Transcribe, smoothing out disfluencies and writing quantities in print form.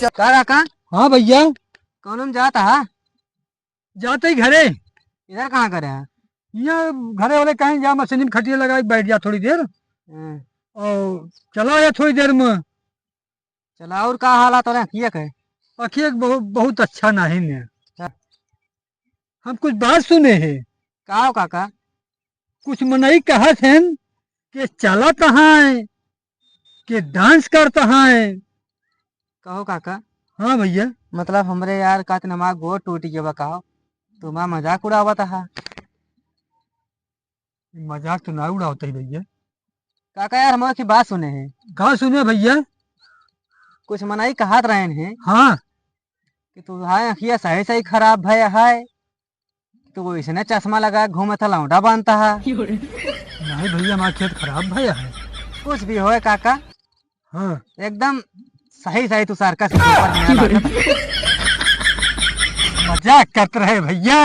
काका। हाँ भैया, कौन हम जाता है? जाते ही घरे। इधर कहाँ करे हैं? यहाँ घरे वाले कहीं जा, मशीन में खटिया लगा के बैठ जा थोड़ी देर हम्म, और चला आया थोड़ी देर में। चला और का हालात हो रहे हैं किया कहे? अखिए बहुत बहुत अच्छा नहीं है। क्या? हम कुछ बात सुने हैं, का हो काका? कुछ मनई कहत हैं कि चला कहाँ है, कि डांस करता है। कहो काका। हाँ भैया, मतलब हमरे यार का नमा गोड़ टूट गया बा कहो। तुम्हारा मजाक उड़ावत है। मजाक तो ना उड़ाते ही भैया। काका यार हमारे की बात सुने हैं। कहाँ सुने भैया? कुछ मनाई कहत रहे हैं हाँ, कि तू हाय अखिया सही सही खराब भय है। तू इसने चश्मा लगा के घूमे था लौंडा बांधता है। नहीं भैया, हमारा खेत खराब भैया है। कुछ भी होए काका, हाँ, एकदम सही सही तू सर्कस के ऊपर निकल आता था। मजाक करते रहे भैया।